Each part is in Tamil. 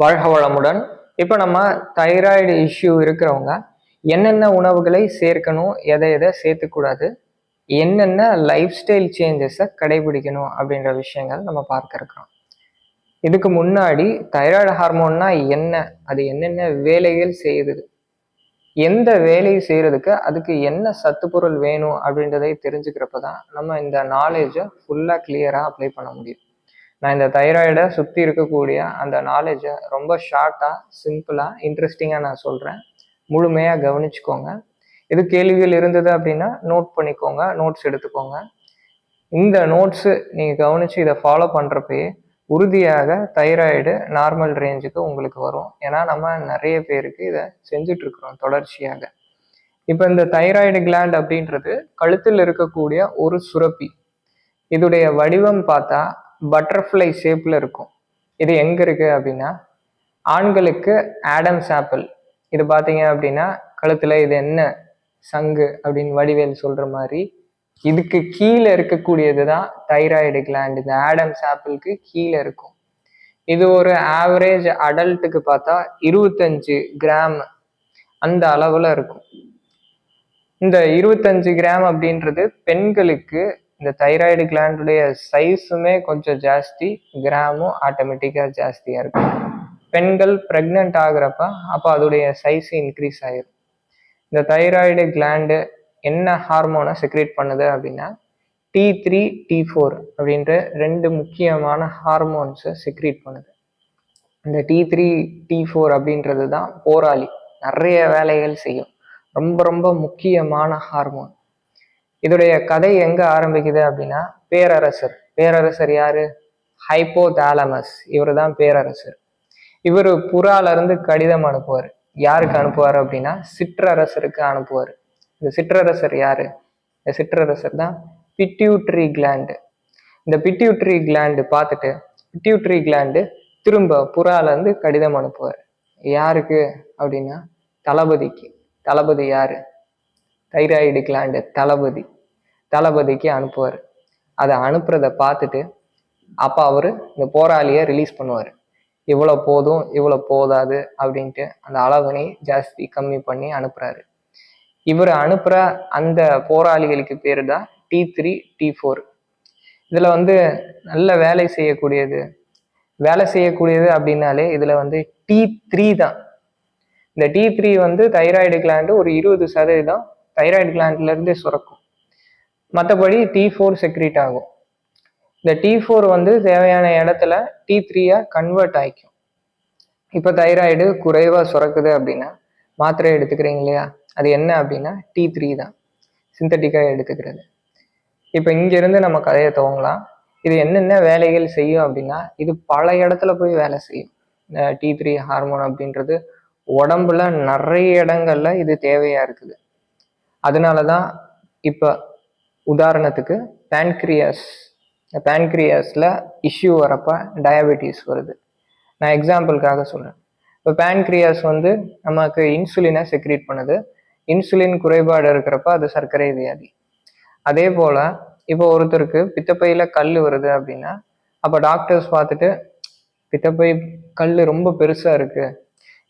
வாழ்க வளமுடன். இப்போ நம்ம தைராய்டு இஷ்யூ இருக்கிறவங்க என்னென்ன உணவுகளை சேர்க்கணும், எதை எதை சேர்த்துக்கூடாது, என்னென்ன லைஃப் ஸ்டைல் சேஞ்சஸை கடைபிடிக்கணும் அப்படின்ற விஷயங்கள் நம்ம பார்க்க இருக்கிறோம். இதுக்கு முன்னாடி தைராய்டு ஹார்மோன்னா என்ன, அது என்னென்ன வேலைகள் செய்யுது, எந்த வேலையை செய்யறதுக்கு அதுக்கு என்ன சத்துப்பொருள் வேணும் அப்படின்றதை தெரிஞ்சுக்கிறப்ப தான் நம்ம இந்த நாலேஜை ஃபுல்லாக கிளியராக அப்ளை பண்ண முடியும். நான் இந்த தைராய்டை சுற்றி இருக்கக்கூடிய அந்த நாலேஜை ரொம்ப ஷார்ட்டாக, சிம்பிளாக, இன்ட்ரெஸ்டிங்காக நான் சொல்கிறேன். முழுமையாக கவனிச்சுக்கோங்க. இது கேள்விகள் இருந்தது அப்படின்னா நோட் பண்ணிக்கோங்க, நோட்ஸ் எடுத்துக்கோங்க. இந்த நோட்ஸு நீங்கள் கவனித்து இதை ஃபாலோ பண்ணுறப்பயே உறுதியாக தைராய்டு நார்மல் ரேஞ்சுக்கு உங்களுக்கு வரும். ஏன்னா நம்ம நிறைய பேருக்கு இதை செஞ்சிட்ருக்குறோம் தொடர்ச்சியாக. இப்போ இந்த தைராய்டு கிளாண்ட் அப்படின்றது கழுத்தில் இருக்கக்கூடிய ஒரு சுரப்பி. இதோடைய வடிவம் பார்த்தா பட்டர்ஃப்ளை ஷேப்பில் இருக்கும். இது எங்கே இருக்குது அப்படின்னா, ஆண்களுக்கு ஆடம்ஸ் ஆப்பிள். இது பார்த்தீங்க அப்படின்னா கழுத்தில் இது என்ன சங்கு அப்படின்னு வடிவேல் சொல்கிற மாதிரி இதுக்கு கீழே இருக்கக்கூடியது தான் தைராய்டு கிளாண்ட். இந்த ஆடம்ஸ் ஆப்பிளுக்கு கீழே இருக்கும். இது ஒரு ஆவரேஜ் அடல்ட்டுக்கு பார்த்தா 25 கிராம் அந்த அளவில் இருக்கும். இந்த 25 கிராம் அப்படின்றது பெண்களுக்கு இந்த தைராய்டு கிளாண்டுடைய சைஸுமே கொஞ்சம் ஜாஸ்தி, கிராமும் ஆட்டோமேட்டிக்காக ஜாஸ்தியாக இருக்கும். பெண்கள் ப்ரெக்னென்ட் ஆகுறப்ப அப்போ அதோடைய சைஸ் இன்க்ரீஸ் ஆகிடும். இந்த தைராய்டு கிளாண்டு என்ன ஹார்மோனை செக்ரேட் பண்ணுது அப்படின்னா T3 T4 அப்படின்ற 2 முக்கியமான ஹார்மோன்ஸை செக்ரேட் பண்ணுது. இந்த T3 T4 அப்படின்றது தான் போராளி, நிறைய வேலைகள் செய்யும், ரொம்ப ரொம்ப முக்கியமான ஹார்மோன். இதோடைய கதை எங்கே ஆரம்பிக்குது அப்படின்னா பேரரசர் யாரு? ஹைப்போதாலமஸ். இவர் தான் பேரரசர். இவர் புறாலேருந்து கடிதம் அனுப்புவார். யாருக்கு அனுப்புவார் அப்படின்னா சிற்றரசருக்கு அனுப்புவார். இந்த சிற்றரசர் யாரு? இந்த சிற்றரசர் தான் பிட்யூட்ரி கிளாண்டு. இந்த பிட்யூட்ரி கிளாண்டு பார்த்துட்டு பிட்யூட்ரி கிளாண்டு திரும்ப புறாலேருந்து கடிதம் அனுப்புவார். யாருக்கு அப்படின்னா தளபதிக்கு. தளபதி யாரு? தைராய்டு கிளாண்டு தளபதிக்கு அனுப்புவார். அதை அனுப்புறதை பார்த்துட்டு அப்போ அவர் இந்த போராளியை ரிலீஸ் பண்ணுவார். இவ்வளோ போதும், இவ்வளோ போதாது அப்படின்ட்டு அந்த அளவினை ஜாஸ்தி கம்மி பண்ணி அனுப்புகிறாரு. இவர் அனுப்புகிற அந்த போராளிகளுக்கு பேர் தான் T3 T4. இதில் நல்ல வேலை செய்யக்கூடியது அப்படின்னாலே இதில் T3 தான். இந்த T3 தைராய்டு கிளாண்டு ஒரு 20% தைராய்டு கிளாண்ட்லேருந்தே சுரக்கும். மற்றபடி T4 செக்ரீட் ஆகும். இந்த T4 தேவையான இடத்துல T3 கன்வெர்ட் ஆகிக்கும். இப்போ தைராய்டு குறைவாக சுரக்குது அப்படின்னா மாத்திரை எடுத்துக்கிறீங்க இல்லையா, அது என்ன அப்படின்னா T3 தான், சிந்தட்டிக்காக எடுத்துக்கிறது. இப்போ இங்கேருந்து நம்ம கதையை துவங்கலாம். இது என்னென்ன வேலைகள் செய்யும் அப்படின்னா இது பல இடத்துல போய் வேலை செய்யும். இந்த T3 ஹார்மோன் அப்படின்றது உடம்புல நிறைய இடங்கள்ல இது தேவையாக இருக்குது. அதனால தான் இப்போ உதாரணத்துக்கு பேன்க்ரியாஸில் இஷ்யூ வரப்போ டயபெட்டிஸ் வருது. நான் எக்ஸாம்பிளுக்காக சொல்கிறேன். இப்போ பேன்க்ரியாஸ் நமக்கு இன்சுலினை செக்ரீட் பண்ணுது. இன்சுலின் குறைபாடு இருக்கிறப்ப அது சர்க்கரை வியாதி. அதே போல் இப்போ ஒருத்தருக்கு பித்தப்பையில் கல் வருது அப்படின்னா அப்போ டாக்டர்ஸ் பார்த்துட்டு பித்தப்பை கல் ரொம்ப பெருசாக இருக்குது,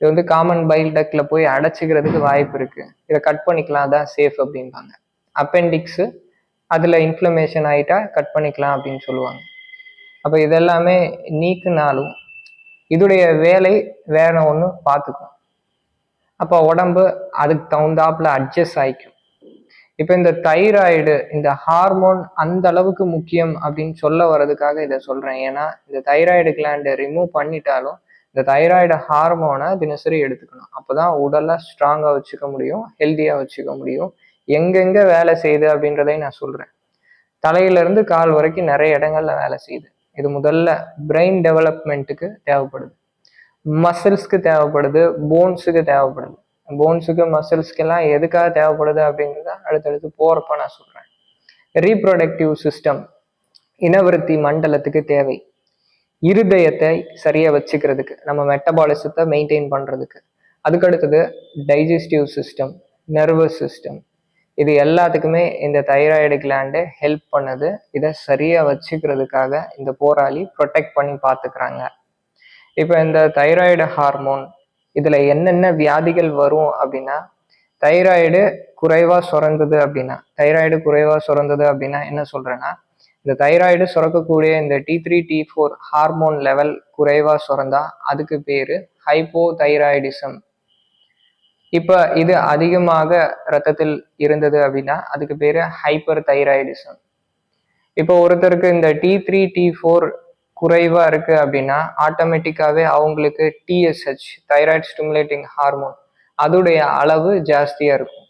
இது காமன் பைல் டக்டில் போய் அடைச்சிக்கிறதுக்கு வாய்ப்பு இருக்குது, இதை கட் பண்ணிக்கலாம், அதான் சேஃப் அப்படின்பாங்க. அப்பெண்டிக்ஸு அதில் இன்ஃப்ளமேஷன் ஆகிட்டா கட் பண்ணிக்கலாம் அப்படின்னு சொல்லுவாங்க. அப்போ இதெல்லாமே நீக்குனாலும் இதுடைய வேலை வேற ஒன்று பார்த்துக்கும். அப்போ உடம்பு அதுக்கு தகுந்தாப்புல அட்ஜஸ்ட் ஆகிக்கும். இப்போ இந்த தைராய்டு இந்த ஹார்மோன் அந்த அளவுக்கு முக்கியம் அப்படின்னு சொல்ல வர்றதுக்காக இதை சொல்கிறேன். ஏன்னா இந்த தைராய்டு கிளாண்டை ரிமூவ் பண்ணிட்டாலும் இந்த தைராய்டு ஹார்மோனை தினசரி எடுத்துக்கணும். அப்போ தான் உடலை ஸ்ட்ராங்காக வச்சுக்க முடியும், ஹெல்த்தியாக வச்சுக்க முடியும். எங்கெங்கே வேலை செய்யுது அப்படின்றதையும் நான் சொல்கிறேன். தலையிலேருந்து கால் வரைக்கும் நிறைய இடங்கள்ல வேலை செய்யுது. இது முதல்ல பிரெயின் டெவலப்மெண்ட்டுக்கு தேவைப்படுது, மசில்ஸ்க்கு தேவைப்படுது, போன்ஸுக்கு தேவைப்படுது. போன்ஸுக்கு மசில்ஸ்க்கெல்லாம் எதுக்காக தேவைப்படுது அப்படிங்கிறத அடுத்தடுத்து போகிறப்ப நான் சொல்கிறேன். ரீப்ரொடக்டிவ் சிஸ்டம் இனவிருத்தி மண்டலத்துக்கு தேவை, இருதயத்தை சரியாக வச்சுக்கிறதுக்கு, நம்ம மெட்டபாலிசத்தை மெயின்டைன் பண்ணுறதுக்கு. அதுக்கடுத்தது டைஜஸ்டிவ் சிஸ்டம், நர்வஸ் சிஸ்டம், இது எல்லாத்துக்குமே இந்த தைராய்டு கிளாண்டு ஹெல்ப் பண்ணுது. இதை சரியாக வச்சுக்கிறதுக்காக இந்த போராளி ப்ரொடெக்ட் பண்ணி பார்த்துக்கிறாங்க. இப்போ இந்த தைராய்டு ஹார்மோன் இதில் என்னென்ன வியாதிகள் வரும் அப்படின்னா, தைராய்டு குறைவாக சுரந்தது அப்படின்னா என்ன சொல்கிறேன்னா, இந்த தைராய்டு சுரக்கக்கூடிய இந்த T3 T4 ஹார்மோன் லெவல் குறைவாக சுரந்தா அதுக்கு பேர் ஹைப்போதைராய்டிசம். இப்போ இது அதிகமாக ரத்தத்தில் இருந்தது அப்படின்னா அதுக்கு பேர் ஹைப்பர் தைராய்டிசம். இப்போ ஒருத்தருக்கு இந்த T3 T4 குறைவா இருக்கு அப்படின்னா ஆட்டோமேட்டிக்காவே அவங்களுக்கு TSH தைராய்டு ஸ்டிமுலேட்டிங் ஹார்மோன் அதோடைய அளவு ஜாஸ்தியா இருக்கும்.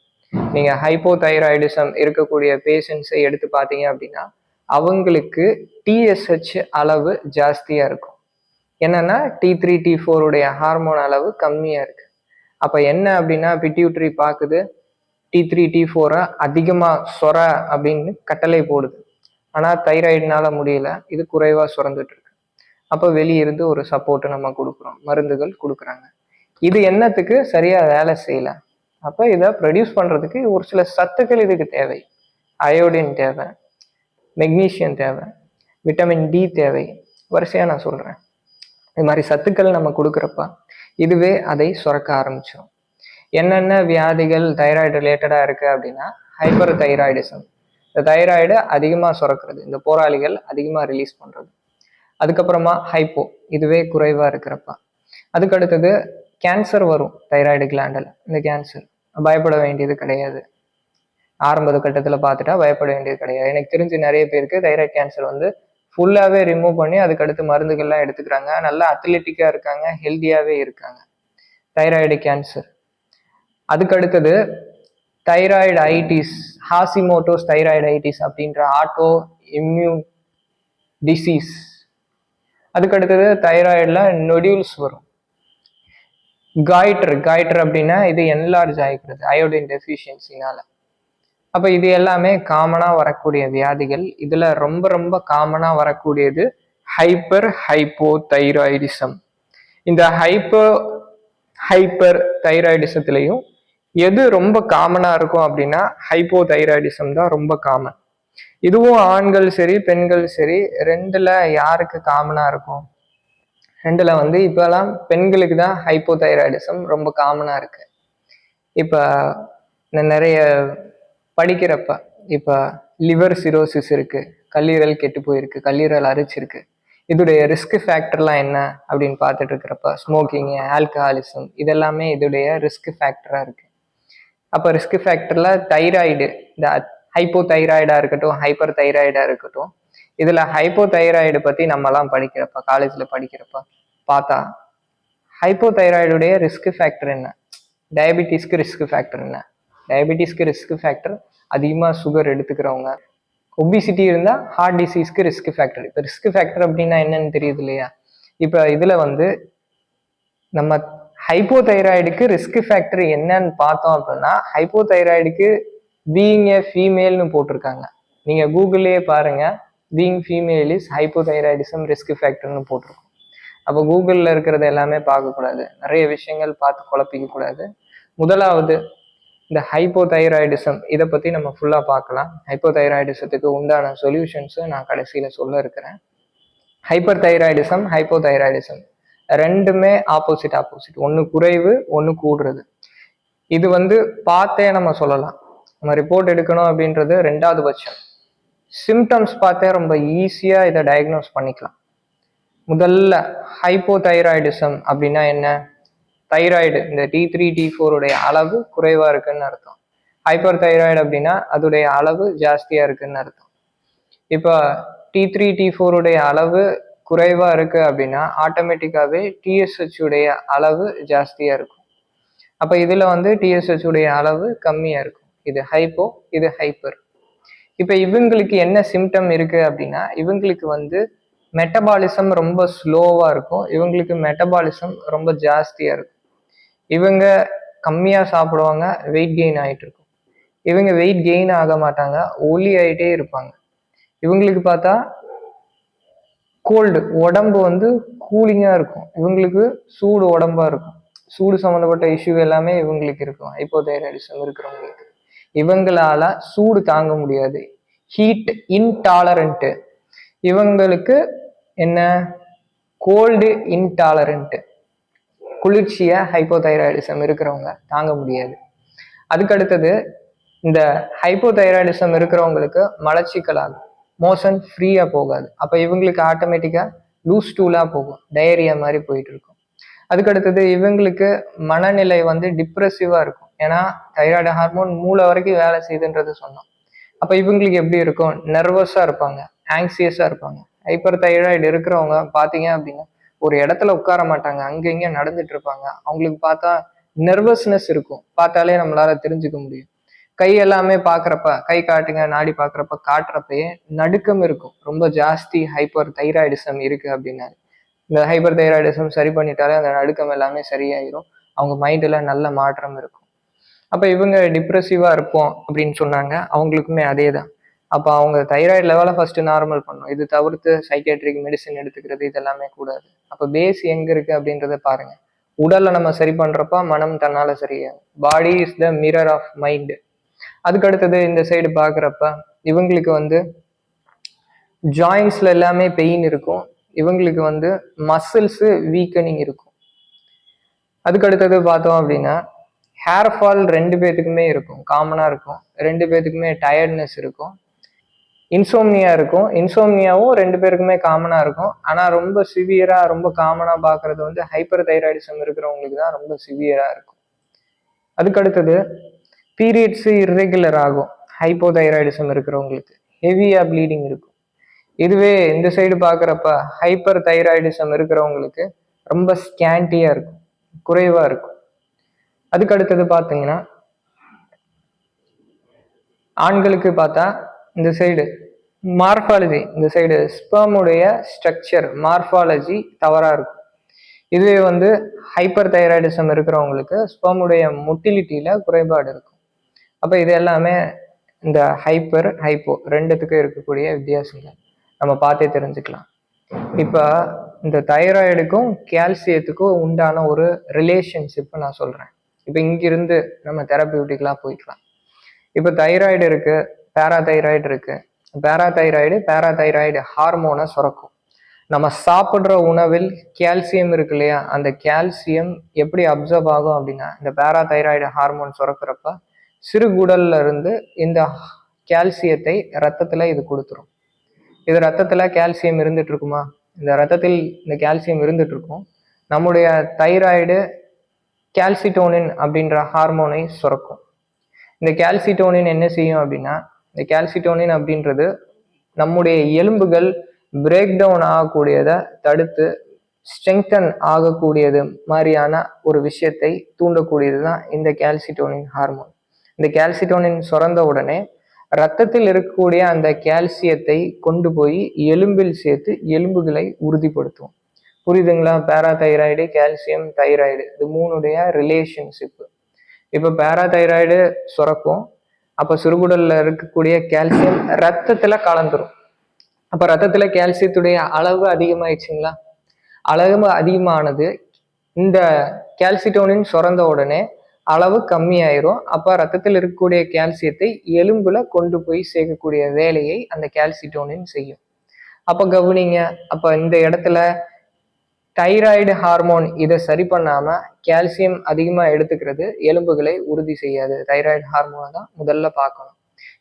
நீங்க ஹைப்போதைராய்டிசம் இருக்கக்கூடிய பேஷண்ட்ஸை எடுத்து பார்த்தீங்க அப்படின்னா அவங்களுக்கு TSH அளவு ஜாஸ்தியா இருக்கும். என்னன்னா T3 T4 உடைய ஹார்மோன் அளவு கம்மியா இருக்கு. அப்ப என்ன அப்படின்னா பிட்யூட்டரி பார்க்குது T3 T4 அதிகமா சொர அப்படின்னு கட்டளை போடுது. ஆனா தைராய்டுனால முடியல, இது குறைவா சுரந்துட்டு இருக்கு. அப்ப வெளியிருந்து ஒரு சப்போர்ட் நம்ம கொடுக்குறோம், மருந்துகள் கொடுக்குறாங்க. இது என்னத்துக்கு சரியா வேலை செய்யல. அப்ப இதை ப்ரொடியூஸ் பண்றதுக்கு ஒரு சில சத்துக்கள் இதுக்கு தேவை. அயோடின் தேவை, மெக்னீசியம் தேவை, விட்டமின் டி தேவை, வரிசையா நான் சொல்றேன். இது மாதிரி சத்துக்கள் நம்ம கொடுக்குறப்ப இதுவே அதை சுரக்க ஆரம்பிச்சிடும். என்னென்ன வியாதிகள் தைராய்டு ரிலேட்டடா இருக்கு அப்படின்னா, ஹைப்பர் தைராய்டிசம், இந்த தைராய்டு அதிகமாக சுரக்கிறது, இந்த போராளிகள் அதிகமாக ரிலீஸ் பண்ணுறது. அதுக்கப்புறமா ஹைப்போ, இதுவே குறைவாக இருக்கிறப்ப. அதுக்கு அடுத்தது கேன்சர் வரும் தைராய்டு கிளாண்டில். இந்த கேன்சர் பயப்பட வேண்டியது கிடையாது, ஆரம்ப கட்டத்தில் பார்த்துட்டா பயப்பட வேண்டியது கிடையாது. எனக்கு தெரிஞ்சு நிறைய பேருக்கு தைராய்டு கேன்சர் வந்து ஃபுல்லாகவே ரிமூவ் பண்ணி அதுக்கடுத்து மருந்துகள்லாம் எடுத்துக்கிறாங்க, நல்லா அத்லெட்டிக்காக இருக்காங்க, ஹெல்த்தியாகவே இருக்காங்க. Thyroid cancer. அதுக்கு அடுத்தது தைராய்டு ஐட்டிஸ், ஹாசிமோட்டோஸ் தைராய்டு ஐட்டிஸ் அப்படின்ற ஆட்டோ இம்யூன் டிசீஸ். அதுக்கு அடுத்தது தைராய்டில் நொடியூல்ஸ் வரும். காய்டர் அப்படின்னா இது என்லார்ஜ் ஆகிக்கிறது அயோடின் டெஃபிஷியன்சினால. அப்போ இது எல்லாமே காமனாக வரக்கூடிய வியாதிகள். இதில் ரொம்ப ரொம்ப காமனாக வரக்கூடியது ஹைப்போதைராய்டிசம். இந்த ஹைப்பர் தைராய்டிசத்துலையும் எது ரொம்ப காமனா இருக்கும் அப்படின்னா ஹைப்போதைராய்டிசம் தான் ரொம்ப காமன். இதுவும் ஆண்கள் சரி பெண்கள் சரி ரெண்டுல யாருக்கு காமனா இருக்கும்? ரெண்டுல வந்து இப்பெல்லாம் பெண்களுக்கு தான் ஹைப்போதைராய்டிசம் ரொம்ப காமனா இருக்கு. இப்ப நிறைய படிக்கிறப்ப இப்ப லிவர் சிரோசிஸ் இருக்கு, கல்லீரல் கெட்டு போயிருக்கு, கல்லீரல் அரிச்சிருக்கு, இதோடைய ரிஸ்க் ஃபேக்டர்லாம் என்ன அப்படின்னு பார்த்துட்டு இருக்கிறப்ப ஸ்மோக்கிங், ஆல்கஹாலிசம் இதெல்லாமே இதோடைய ரிஸ்க் ஃபேக்டரா இருக்கு. அப்போ ரிஸ்க் ஃபேக்டர்ல தைராய்டு, இந்த ஹைப்போதைராய்டா இருக்கட்டும் ஹைப்பர் தைராய்டா இருக்கட்டும், இதுல ஹைப்போதைராய்டு பத்தி நம்மலாம் படிக்கிறப்ப காலேஜ்ல படிக்கிறப்ப பார்த்தா ஹைப்போதைராய்டுடைய ரிஸ்க் ஃபேக்டர் என்ன, டயபிட்டிஸ்க்கு ரிஸ்க் ஃபேக்டர் என்ன, டயபிட்டிஸ்க்கு ரிஸ்க் ஃபேக்டர் அதிகமாக சுகர் எடுத்துக்கிறவங்க, ஒபிசிட்டி இருந்தால் ஹார்ட் டிசீஸ்க்கு ரிஸ்க் ஃபேக்டர். இப்போ ரிஸ்க் ஃபேக்டர் அப்படின்னா என்னன்னு தெரியுது இல்லையா? இப்போ இதில் வந்து நம்ம ஹைப்போதைராய்டுக்கு ரிஸ்க் ஃபேக்டர் என்னன்னு பார்த்தோம் அப்படின்னா, ஹைப்போதைராய்டுக்கு பீயிங் ஏ ஃபீமேல்னு போட்டிருக்காங்க. நீங்கள் கூகுள்லேயே பாருங்க, being female is hypothyroidism risk ஃபேக்டர்னு போட்டிருக்கோம். அப்போ கூகுளில் இருக்கிறது எல்லாமே பார்க்கக்கூடாது, நிறைய விஷயங்கள் பார்த்து குழப்பிக்க கூடாது. முதலாவது இந்த ஹைப்போதைராய்டிசம், இதை பற்றி நம்ம ஃபுல்லாக பார்க்கலாம். ஹைப்போதைராய்டிசத்துக்கு உண்டான சொல்யூஷன்ஸை நான் கடைசியில் சொல்ல இருக்கிறேன். ஹைப்பர் தைராய்டிசம், ஹைப்போதைராய்டிசம் ரெண்டுமே ஆப்போசிட். ஒன்று குறைவு, ஒன்று கூடுறது. இது வந்து பார்த்தே நம்ம சொல்லலாம். நம்ம ரிப்போர்ட் எடுக்கணும் அப்படின்றது ரெண்டாவது பட்சம். சிம்டம்ஸ் பார்த்தே ரொம்ப ஈஸியாக இதை டயக்னோஸ் பண்ணிக்கலாம். முதல்ல ஹைப்போதைராய்டிசம் அப்படின்னா என்ன? தைராய்டு இந்த T3 T4 உடைய அளவு குறைவா இருக்குன்னு அர்த்தம். ஹைப்பர் தைராய்டு அப்படின்னா அதோடைய அளவு ஜாஸ்தியா இருக்குன்னு அர்த்தம். இப்போ T3 T4 உடைய அளவு குறைவா இருக்கு அப்படின்னா ஆட்டோமேட்டிக்காவே TSH உடைய அளவு ஜாஸ்தியா இருக்கும். அப்ப இதுல வந்து TSH உடைய அளவு கம்மியா இருக்கும். இது ஹைப்போ, இது ஹைப்பர். இப்ப இவங்களுக்கு என்ன சிம்டம் இருக்கு அப்படின்னா, இவங்களுக்கு வந்து மெட்டபாலிசம் ரொம்ப ஸ்லோவா இருக்கும், இவங்களுக்கு மெட்டபாலிசம் ரொம்ப ஜாஸ்தியா இருக்கும். இவங்க கம்மியா சாப்பிடுவாங்க, வெயிட் கெயின் ஆகிட்டு இருக்கும். இவங்க வெயிட் கெயின் ஆக மாட்டாங்க, ஒல்லி ஆகிட்டே இருப்பாங்க. இவங்களுக்கு பார்த்தா கோல்டு, உடம்பு வந்து கூலிங்கா இருக்கும், இவங்களுக்கு சூடு உடம்பா இருக்கும். சூடு சம்மந்தப்பட்ட இஷ்யூ எல்லாமே இவங்களுக்கு இருக்கும் ஹைப்போதைராய்டிசம் இருக்கிறவங்களுக்கு. இவங்களால சூடு தாங்க முடியாது, ஹீட் இன்டாலரண்ட். இவங்களுக்கு என்ன கோல்டு இன்டாலரண்ட், குளிர்ச்சியை ஹைப்போதைராய்டிசம் இருக்கிறவங்க தாங்க முடியாது. அதுக்கு அடுத்தது இந்த ஹைப்போதைராய்டிசம் இருக்கிறவங்களுக்கு மலச்சிக்கல் ஆகும், மோஷன் ஃப்ரீயா போகாது. அப்ப இவங்களுக்கு ஆட்டோமேட்டிக்கா லூஸ் டூலா போகும், டயரியா மாதிரி போயிட்டு இருக்கும். அதுக்கு அடுத்தது இவங்களுக்கு மனநிலை வந்து டிப்ரெசிவா இருக்கும். ஏன்னா தைராய்டு ஹார்மோன் மூளை வரைக்கும் வேலை செய்யுதுன்றது சொன்னோம். அப்ப இவங்களுக்கு எப்படி இருக்கும், நர்வஸா இருப்பாங்க, ஆங்ஸியஸா இருப்பாங்க. ஹைப்பர் தைராய்டு இருக்கிறவங்க பாத்தீங்க அப்படின்னா ஒரு இடத்துல உட்கார மாட்டாங்க, அங்க இங்க நடந்துட்டு இருப்பாங்க. அவங்களுக்கு பார்த்தா நர்வஸ்னஸ் இருக்கும், பார்த்தாலே நம்மளால தெரிஞ்சுக்க முடியும். கை எல்லாமே பாக்குறப்ப, கை காட்டுங்க நாடி பாக்குறப்ப காட்டுறப்பயே நடுக்கம் இருக்கும், ரொம்ப ஜாஸ்தி ஹைப்பர் தைராய்டிசம் இருக்கு அப்படின்னா. இந்த ஹைப்பர் தைராய்டிசம் சரி பண்ணிட்டாலே அந்த நடுக்கம் எல்லாமே சரியாயிரும், அவங்க மைண்ட்ல நல்ல மாற்றம் இருக்கும். அப்ப இவங்க டிப்ரெசிவா இருப்போம் அப்படின்னு சொன்னாங்க, அவங்களுக்குமே அதே தான். அப்ப அவங்க தைராய்டு லெவலை ஃபர்ஸ்ட் நார்மல் பண்ணும். இது தவிர்த்து சைக்கேட்ரிக் மெடிசன் எடுத்துக்கிறது இதெல்லாமே கூடாது. அப்ப பேஸ் எங்க இருக்கு அப்படின்றத பாருங்க. உடலை நம்ம சரி பண்றப்ப மனம் தன்னால சரியாகும். Body is the mirror of mind. அதுக்கு அடுத்தது இந்த சைடு பாக்குறப்ப இவங்களுக்கு வந்து ஜாயின்ஸ்ல எல்லாமே பெயின் இருக்கும், இவங்களுக்கு வந்து மசில்ஸ் வீக்கனிங் இருக்கும். அதுக்கு அடுத்தது பார்த்தோம் அப்படின்னா ஹேர் ஃபால் ரெண்டு பேத்துக்குமே இருக்கும், காமனா இருக்கும். ரெண்டு பேத்துக்குமே டயர்ட்னஸ் இருக்கும், இன்சோம்னியா இருக்கும். இன்சோம்னியாவும் ரெண்டு பேருக்குமே காமனா இருக்கும். ஆனா ரொம்ப சிவியரா ரொம்ப காமனா பாக்குறது வந்து ஹைப்பர் தைராய்டிசம் இருக்கிறவங்களுக்கு தான் ரொம்ப சிவியரா இருக்கும். அதுக்கு அடுத்தது பீரியட்ஸ் இர்ரெகுலர் ஆகும் ஹைப்போதைராய்டிசம் இருக்கிறவங்களுக்கு, ஹெவியா ப்ளீடிங் இருக்கும். இதுவே இந்த சைடு பாக்குறப்ப ஹைப்பர் தைராய்டிசம் இருக்கிறவங்களுக்கு ரொம்ப ஸ்கேண்டியா இருக்கும், குறைவா இருக்கும். அதுக்கு அடுத்தது பாத்தீங்கன்னா ஆண்களுக்கு பார்த்தா இந்த சைடு மார்பாலஜி, இந்த சைடு ஸ்பெர்முடைய ஸ்ட்ரக்சர் மார்பாலஜி தவறா இருக்கும். இதுவே வந்து ஹைப்பர் தைராய்டிசம் இருக்கிறவங்களுக்கு ஸ்பெர்முடைய மொட்டிலிட்டியில குறைபாடு இருக்கும். அப்ப இது எல்லாமே இந்த ஹைப்பர் ஹைப்போ ரெண்டுத்துக்கு இருக்கக்கூடிய வித்தியாசங்கள் நம்ம பார்த்தே தெரிஞ்சுக்கலாம். இப்ப இந்த தைராய்டுக்கும் கால்சியத்துக்கும் உண்டான ஒரு ரிலேஷன்ஷிப் நான் சொல்றேன். இப்ப இங்கிருந்து நம்ம தெரபியூட்டிக்கலா போய்க்கலாம். இப்ப தைராய்டு இருக்கு, பேராதைராய்டு இருக்கு. பேராதைராய்டு ஹார்மோனை சுரக்கும். நம்ம சாப்பிட்ற உணவில் கால்சியம் இருக்கு இல்லையா, அந்த கால்சியம் எப்படி அப்சர்வ் ஆகும் அப்படின்னா இந்த பேராதைராய்டு ஹார்மோன் சுரக்கிறப்ப சிறுகுடல்ல இருந்து இந்த கால்சியத்தை ரத்தத்துல இது கொடுத்துரும். இது ரத்தத்துல கால்சியம் இருந்துட்டு இருக்குமா, இந்த ரத்தத்தில் இந்த கால்சியம் இருந்துட்டு இருக்கும். நம்முடைய தைராய்டு கால்சிட்டோனின் அப்படின்ற ஹார்மோனை சுரக்கும். இந்த கால்சிட்டோனின் என்ன செய்யும் அப்படின்னா, இந்த கால்சிட்டோனின் அப்படின்றது நம்முடைய எலும்புகள் பிரேக் டவுன் ஆகக்கூடியதை தடுத்து ஸ்ட்ரெங்தன் ஆகக்கூடியது மாதிரியான ஒரு விஷயத்தை தூண்டக்கூடியது தான் இந்த கால்சிட்டோனின் ஹார்மோன். இந்த கால்சிட்டோனின் சுரந்த உடனே ரத்தத்தில் இருக்கக்கூடிய அந்த கால்சியத்தை கொண்டு போய் எலும்பில் சேர்த்து எலும்புகளை உறுதிப்படுத்தும். புரியுதுங்களா? பேராதைராய்டு, கால்சியம், தைராய்டு இது மூணுடைய ரிலேஷன்ஷிப். இப்ப பேராதைராய்டு சுரக்கும், அப்ப சிறுகுடல்ல இருக்கக்கூடிய கால்சியம் ரத்தத்துல கலந்துரும். அப்ப ரத்தத்துல கால்சியத்துடைய அளவு அதிகமாயிடுச்சுங்களா, அளவு அதிகமானது இந்த கால்சிட்டோனின் சுரந்த உடனே அளவு கம்மியாயிரும். அப்ப ரத்தத்தில் இருக்கக்கூடிய கால்சியத்தை எலும்புல கொண்டு போய் சேர்க்கக்கூடிய வேலையை அந்த கால்சிட்டோனின் செய்யும். அப்ப கவனிங்க, அப்ப இந்த இடத்துல தைராய்டு ஹார்மோன் இதை சரி பண்ணாம கால்சியம் அதிகமா எடுத்துக்கிறது எலும்புகளை உறுதி செய்யாது. தைராய்டு ஹார்மோனை தான் முதல்ல பார்க்கணும்.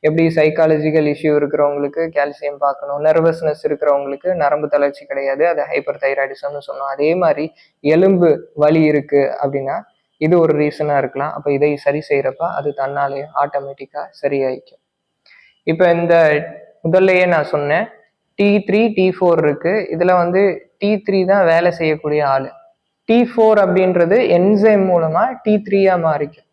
எப்படி சைக்காலஜிக்கல் இஷ்யூ இருக்கிறவங்களுக்கு கால்சியம் பார்க்கணும், நர்வஸ்னஸ் இருக்கிறவங்களுக்கு நரம்பு தளர்ச்சி கிடையாது, அது ஹைப்பர் தைராய்டிசம்னு சொன்னோம். அதே மாதிரி எலும்பு வலி இருக்கு அப்படின்னா இது ஒரு ரீசனா இருக்கலாம். அப்ப இதை சரி செய்யறப்ப அது தன்னாலே ஆட்டோமேட்டிக்கா சரியாயிக்கும். இப்ப இந்த முதல்லையே நான் சொன்னேன் T3 T4 இருக்கு. இதுல வந்து T3 தான் வேலை செய்யக்கூடிய ஆளு. T4 அப்படின்றது என்சைம் மூலமா T3 மாறிக்கும்.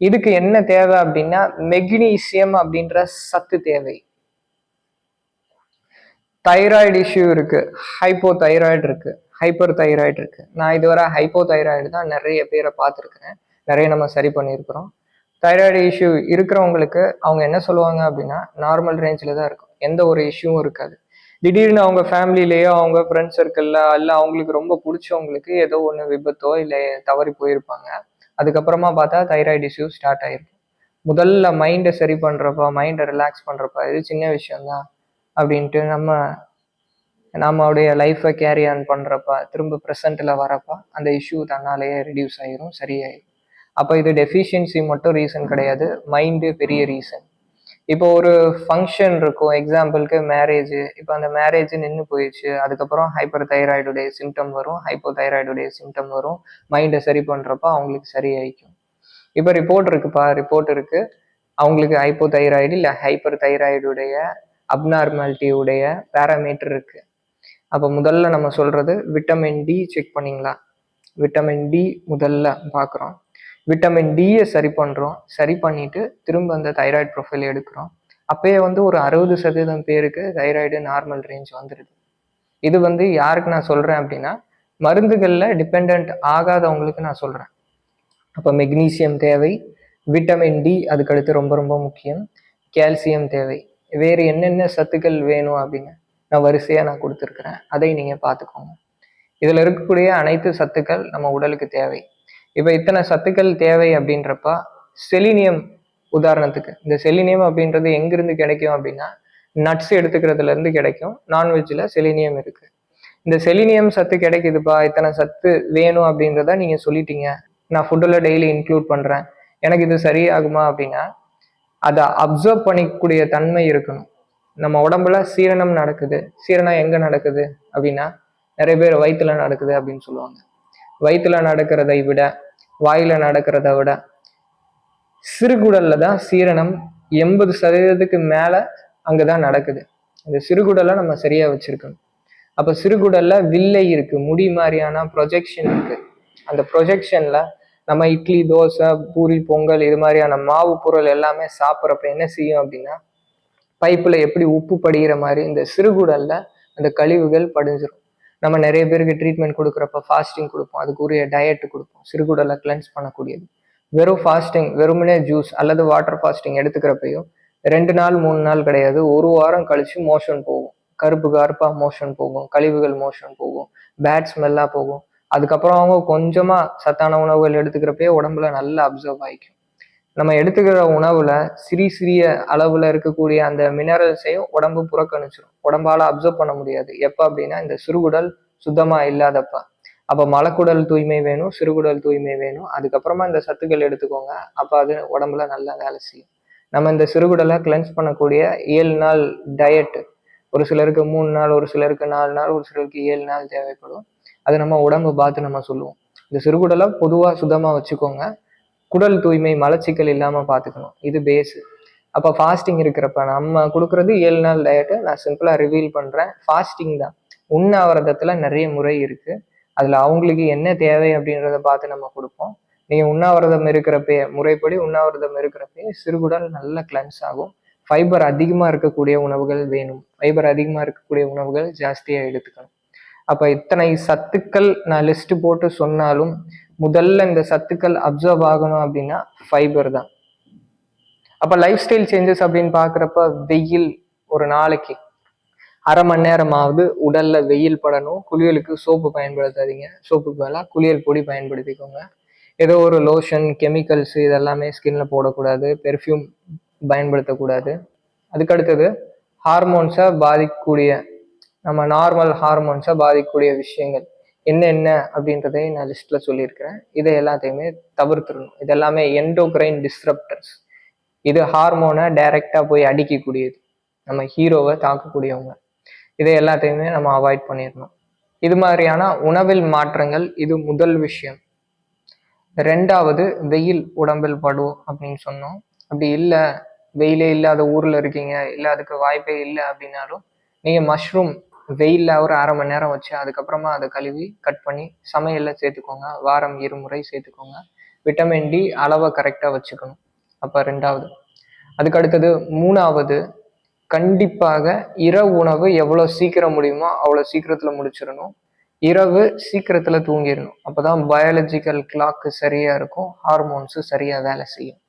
இதுக்கு என்ன தேவை அப்படின்னா மெக்னீசியம் அப்படின்ற சத்து தேவை. தைராய்டு இஷ்யூ இருக்கு, ஹைப்போ தைராய்டு இருக்கு, ஹைப்பர் தைராய்டு இருக்கு. நான் இதுவரை ஹைப்போ தைராய்டு தான் நிறைய பேரை பார்த்துருக்கிறேன், நிறைய நம்ம சரி பண்ணியிருக்கிறோம். தைராய்டு இஷ்யூ இருக்கிறவங்களுக்கு அவங்க என்ன சொல்லுவாங்க அப்படின்னா நார்மல் ரேஞ்சில் தான் இருக்கும், எந்த ஒரு இஷ்யூவும் இருக்காது. திடீர்னு அவங்க ஃபேமிலிலேயோ அவங்க ஃப்ரெண்ட்ஸ் சர்க்கிள்ல இல்லை அவங்களுக்கு ரொம்ப பிடிச்சவங்களுக்கு ஏதோ ஒன்று விபத்தோ இல்லை தவறி போயிருப்பாங்க. அதுக்கப்புறமா பார்த்தா தைராய்டு இஷ்யூ ஸ்டார்ட் ஆயிருக்கும். முதல்ல மைண்டை சரி பண்றப்ப, மைண்டை ரிலாக்ஸ் பண்றப்ப இது சின்ன விஷயம்தான் அப்படின்ட்டு நம்ம நம்மளுடைய லைஃப்பை கேரி ஆன் பண்ணுறப்ப திரும்ப ப்ரெசண்ட்டில் வரப்போ அந்த இஷ்யூ தன்னாலேயே ரெடியூஸ் ஆகிரும், சரியாயிடும். அப்போ இது டெஃபிஷியன்சி மட்டும் ரீசன் கிடையாது, மைண்டு பெரிய ரீசன். இப்போ ஒரு ஃபங்க்ஷன் இருக்கும், எக்ஸாம்பிளுக்கு மேரேஜ். இப்போ அந்த மேரேஜ் நின்று போயிடுச்சு, அதுக்கப்புறம் ஹைப்பர் தைராய்டுடைய சிம்டம் வரும், ஹைப்போ தைராய்டுடைய சிம்டம் வரும். மைண்டை சரி பண்ணுறப்ப அவங்களுக்கு சரியாயிக்கும். இப்போ ரிப்போர்ட் இருக்குப்பா, ரிப்போர்ட் இருக்கு, அவங்களுக்கு ஹைப்போ தைராய்டு இல்லை ஹைப்பர் தைராய்டுடைய அப்நார்மாலிட்டியுடைய பேராமீட்டர் இருக்கு. அப்போ முதல்ல நம்ம சொல்றது விட்டமின் டி செக் பண்ணிங்களா? விட்டமின் டி முதல்ல பார்க்குறோம். விட்டமின் டியை சரி பண்ணுறோம், சரி பண்ணிட்டு திரும்ப அந்த தைராய்டு ப்ரொஃபைல் எடுக்கிறோம். அப்பயே ஒரு 60% பேருக்கு தைராய்டு நார்மல் ரேஞ்ச் வந்துடுது. இது யாருக்கு நான் சொல்கிறேன் அப்படின்னா, மருந்துகளில் டிபெண்ட் ஆகாதவங்களுக்கு நான் சொல்கிறேன். அப்போ மெக்னீசியம் தேவை, விட்டமின் டி அதுக்கடுத்து ரொம்ப ரொம்ப முக்கியம், கால்சியம் தேவை. வேறு என்னென்ன சத்துக்கள் வேணும் அப்படின்னு நான் வரிசையாக நான் கொடுத்துருக்குறேன், அதை நீங்கள் பார்த்துக்கோங்க. இதில் இருக்கக்கூடிய அனைத்து சத்துக்கள் நம்ம உடலுக்கு தேவை. இப்போ இத்தனை சத்துக்கள் தேவை அப்படின்றப்ப செலினியம் உதாரணத்துக்கு, இந்த செலினியம் அப்படின்றது எங்கிருந்து கிடைக்கும் அப்படின்னா நட்ஸ் எடுத்துக்கிறதுல இருந்து கிடைக்கும். நான்வெஜ்ல செலினியம் இருக்கு. இந்த செலினியம் சத்து கிடைக்குதுப்பா, இத்தனை சத்து வேணும் அப்படின்றத நீங்க சொல்லிட்டீங்க, நான் ஃபுட்டில் டெய்லி இன்க்ளூட் பண்றேன், எனக்கு இது சரியாகுமா அப்படின்னா அதை அப்சர்வ் பண்ணிக்கக்கூடிய தன்மை இருக்கணும். நம்ம உடம்புல சீரணம் நடக்குது. சீரணம் எங்க நடக்குது அப்படின்னா நிறைய பேர் வயிற்றுல நடக்குது அப்படின்னு சொல்லுவாங்க. வயிற்றுல நடக்கிறதை விட, வாயில நடக்கிறத விட சிறுகுடல்ல தான் சீரணம் 80% மேல அங்கதான் நடக்குது. இந்த சிறுகுடலை நம்ம சரியா வச்சிருக்கணும். அப்ப சிறுகுடல்ல வில்லை இருக்கு, முடி மாதிரியான ப்ரொஜெக்ஷன் இருக்கு. அந்த ப்ரொஜெக்ஷன்ல நம்ம இட்லி, தோசை, பூரி, பொங்கல் இது மாதிரியான மாவு பொருள் எல்லாமே சாப்பிட்றப்ப என்ன செய்யும் அப்படின்னா, பைப்புல எப்படி உப்பு படிகிற மாதிரி இந்த சிறுகுடல்ல அந்த கழிவுகள் படிஞ்சிடும். நம்ம நிறைய பேருக்கு ட்ரீட்மெண்ட் கொடுக்குறப்ப ஃபாஸ்டிங் கொடுப்போம், அதுக்குரிய டயட் கொடுப்போம், சிறுகுடலை கிளென்ஸ் பண்ணக்கூடியது. வெறும் ஃபாஸ்டிங், வெறுமனே ஜூஸ் அல்லது வாட்டர் ஃபாஸ்டிங் எடுத்துக்கிறப்பையும் 2 நாள் 3 நாள் கிடையாது, 1 வாரம் கழிச்சு மோஷன் போகும், கருப்பு கருப்பா மோஷன் போகும், கழிவுகள் மோஷன் போகும், பேட் ஸ்மெல்லா போகும். அதுக்கப்புறம் அவங்க கொஞ்சமா சத்தான உணவுகள் எடுத்துக்கிறப்பே உடம்புல நல்லா அப்சர்வ் ஆகிக்கும். நம்ம எடுத்துக்கிற உணவுல சிறிய அளவுல இருக்கக்கூடிய அந்த மினரல்ஸையும் உடம்பு புறக்கணிச்சிடும், உடம்பால அப்சர்வ் பண்ண முடியாது. எப்ப அப்படின்னா இந்த சிறுகுடல் சுத்தமா இல்லாதப்ப. அப்ப மலக்குடல் தூய்மை வேணும், சிறுகுடல் தூய்மை வேணும், அதுக்கப்புறமா இந்த சத்துக்கள் எடுத்துக்கோங்க. அப்ப அது உடம்புல நல்லா வேலை செய்யும். நம்ம இந்த சிறுகுடலை கிளென்ஸ் பண்ணக்கூடிய 7 நாள் டயட், ஒரு சிலருக்கு 3 நாள், ஒரு சிலருக்கு 4 நாள், ஒரு சிலருக்கு 7 நாள் தேவைப்படும். அது நம்ம உடம்பு பார்த்து நம்ம சொல்லுவோம். இந்த சிறுகுடலை பொதுவா சுத்தமா வச்சுக்கோங்க, குடல் தூய்மை மலச்சிக்கல் இல்லாம பார்த்துக்கணும், இது பேஸு. அப்போ ஃபாஸ்டிங் இருக்கிறப்ப நம்ம கொடுக்குறது 7 நாள் டயட்டு. நான் சிம்பிளா ரிவீல் பண்றேன், ஃபாஸ்டிங் தான். உண்ணாவிரதத்துல நிறைய முறை இருக்கு, அதுல அவங்களுக்கு என்ன தேவை அப்படின்றத பார்த்து நம்ம கொடுப்போம். நீங்க உண்ணாவிரதம் இருக்கிறப்பே, முறைப்படி உண்ணாவிரதம் இருக்கிறப்பே சிறுகுடல் நல்லா கிளென்ஸ் ஆகும். ஃபைபர் அதிகமா இருக்கக்கூடிய உணவுகள் வேணும், ஃபைபர் அதிகமா இருக்கக்கூடிய உணவுகள் ஜாஸ்தியா எடுத்துக்கணும். அப்ப இத்தனை சத்துக்கள் நான் லிஸ்ட் போட்டு சொன்னாலும் முதல்ல இந்த சத்துக்கள் அப்சர்வ் ஆகணும் அப்படின்னா ஃபைபர் தான். அப்ப லைஃப் ஸ்டைல் சேஞ்சஸ் அப்படின்னு பாக்குறப்ப வெயில், ஒரு நாளைக்கு 1/2 மணி நேரமாவது உடல்ல வெயில் படணும். குளியலுக்கு சோப்பு பயன்படுத்தாதீங்க, சோப்புக்கு பதிலாக குளியல் பொடி பயன்படுத்திக்கோங்க. ஏதோ ஒரு லோஷன், கெமிக்கல்ஸ் இதெல்லாமே ஸ்கின்ல போடக்கூடாது, பெர்ஃப்யூம் பயன்படுத்தக்கூடாது. அதுக்கடுத்தது ஹார்மோன்ஸை பாதிக்கக்கூடிய, நம்ம நார்மல் ஹார்மோன்ஸை பாதிக்கக்கூடிய விஷயங்கள் என்னென்ன அப்படின்றதையும் நான் லிஸ்ட்ல சொல்லியிருக்கிறேன். இதை எல்லாத்தையுமே தவிர்த்துடணும். இது எல்லாமே எண்டோக்ரைன் டிஸ்ரப்டர்ஸ். இது ஹார்மோனை டைரக்டா போய் அடிக்கக்கூடியது, நம்ம ஹீரோவை தாக்கக்கூடியவங்க. இதை எல்லாத்தையுமே நம்ம அவாய்ட் பண்ணிடணும். இது மாதிரியான உணவில் மாற்றங்கள், இது முதல் விஷயம். 2வது, வெயில் உடம்பில் படும் அப்படின்னு சொன்னோம். அப்படி இல்லை, வெயிலே இல்லாத ஊர்ல இருக்கீங்க, இல்லை அதுக்கு வாய்ப்பே இல்லை அப்படின்னாலும் நீங்க மஷ்ரூம் வெயில்ல ஒரு 1/2 மணி நேரம் வச்சு அதுக்கப்புறமா அதை கழுவி கட் பண்ணி சமையல்ல சேர்த்துக்கோங்க. வாரம் 2 முறை சேர்த்துக்கோங்க. விட்டமின் டி அளவை கரெக்டா வச்சுக்கணும். அப்ப 2வது. அதுக்கு அடுத்தது 3வது, கண்டிப்பாக இரவு உணவு எவ்வளவு சீக்கிரம் முடியுமோ அவ்வளவு சீக்கிரத்துல முடிச்சிடணும். இரவு சீக்கிரத்துல தூங்கிடணும். அப்பதான் பயாலஜிக்கல் கிளாக்கு சரியா இருக்கும், ஹார்மோன்ஸு சரியா வேலை செய்யும்.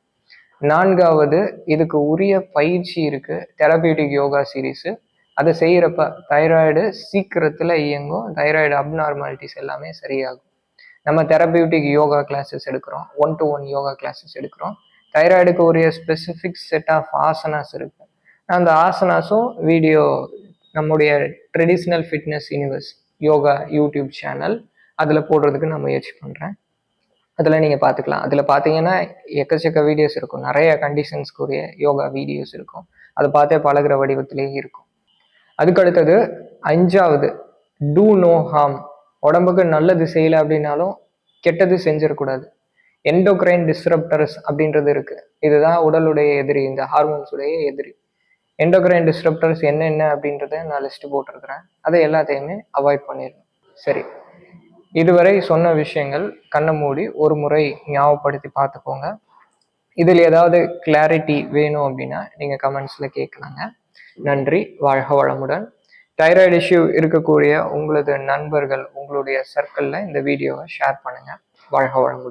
4வது, இதுக்கு உரிய பயிற்சி இருக்கு, தெரபியூட்டிக் யோகா சீரீஸ். அதை செய்யறப்ப தைராய்டு சீக்கிரத்துல இயங்கும், தைராய்டு அப்நார்மாலிட்டிஸ் எல்லாமே சரியாகும். நம்ம தெரபியூட்டிக் யோகா கிளாஸஸ் எடுக்கிறோம், 1-to-1 யோகா கிளாஸஸ் எடுக்கிறோம். தைராய்டுக்கு உரிய ஸ்பெசிஃபிக் செட் ஆஃப் ஆசனாஸ் இருக்கு. அந்த ஆசனாஸும் வீடியோ நம்முடைய traditional fitness universe yoga YouTube channel அதில் போடுறதுக்கு நான் முயற்சி பண்ணுறேன். அதில் நீங்கள் பார்த்துக்கலாம். அதில் பார்த்தீங்கன்னா எக்கச்சக்க வீடியோஸ் இருக்கும், நிறைய கண்டிஷன்ஸ்க்குரிய யோகா வீடியோஸ் இருக்கும். அதை பார்த்தே பழகுற வடிவத்திலேயே இருக்கும். அதுக்கு அடுத்தது 5வது டூ நோ ஹார்ம். உடம்புக்கு நல்லது செய்யலை அப்படின்னாலும் கெட்டது செஞ்சிடக்கூடாது. எண்டோக்ரைன் டிஸ்ரப்டர்ஸ் அப்படின்றது இருக்கு. இதுதான் உடலுடைய எதிரி, இந்த ஹார்மோன்ஸுடைய எதிரி. எண்டோக்ரைன் டிஸ்ரப்டர்ஸ் என்னென்ன அப்படின்றத நான் லிஸ்ட் போட்டிருக்கிறேன். அதை எல்லாத்தையுமே அவாய்ட் பண்ணிடணும். சரி, இதுவரை சொன்ன விஷயங்கள் கண்ணை மூடி ஒரு முறை ஞாபகப்படுத்தி பார்த்துக்கோங்க. இதில் ஏதாவது கிளாரிட்டி வேணும் அப்படின்னா நீங்கள் கமெண்ட்ஸில் கேட்கலாங்க. நன்றி. வாழ்க வளமுடன். தைராய்டு இஷ்யூ இருக்கக்கூடிய உங்களது நண்பர்கள், உங்களுடைய சர்க்கிளில் இந்த வீடியோவை ஷேர் பண்ணுங்கள். வாழ்க வளமுடன்.